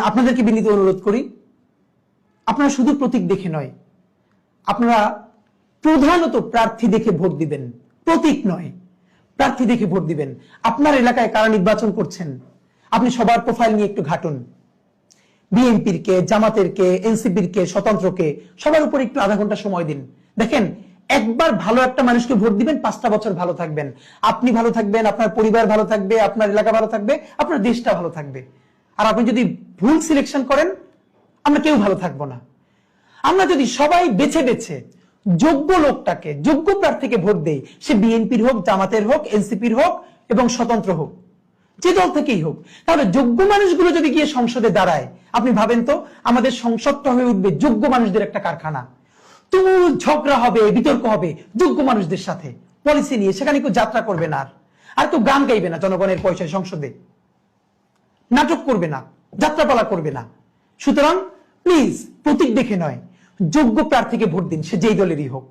আপনাদেরকে বিনীত অনুরোধ করি, আপনারা শুধু প্রতীক দেখে নয়, আপনারা প্রধানত প্রার্থী দেখে ভোট দিবেন, প্রতীক নয়, প্রার্থী দেখে ভোট দিবেন। আপনার এলাকায় কারা নির্বাচন করছেন আপনি সবার প্রোফাইল নিয়ে একটু ঘাটুন। বিএনপির কে, জামাতের কে, এনসিপির কে, স্বতন্ত্রকে, সবার উপর একটু আধা ঘন্টা সময় দিন। দেখেন, একবার ভালো একটা মানুষকে ভোট দিবেন, 5টা বছর ভালো থাকবেন, আপনি ভালো থাকবেন, আপনার পরিবার ভালো থাকবে, আপনার এলাকা ভালো থাকবে, আপনার দেশটা ভালো থাকবে। আর আপনি যদি ভুল সিলেকশন করেন, আমরা কেউ ভালো থাকবো না। আমরা যদি সবাই বেছে বেছে যোগ্য লোকটাকে, যোগ্য প্রার্থীকে ভোট দেই, সে বিএনপির হোক, জামাতের হোক, এনসিপির হোক এবং স্বতন্ত্র হোক, যে দল থেকেই হোক, তাহলে যোগ্য মানুষগুলো যদি গিয়ে সংসদে দাঁড়ায়, আপনি ভাবেন তো আমাদের সংসদটা হয়ে উঠবে যোগ্য মানুষদের একটা কারখানা। তুমুল ঝগড়া হবে, বিতর্ক হবে যোগ্য মানুষদের সাথে পলিসি নিয়ে। সেখানে কেউ যাত্রা করবে না, আর কেউ গান গাইবে না জনগণের পয়সায়, সংসদে নাটক করবে না, যাত্রাপালা করবে না। সুতরাং প্লিজ প্রতীক দেখে নয়, যোগ্য প্রার্থীকে ভোট দিন, সে যেই দলেরই হোক।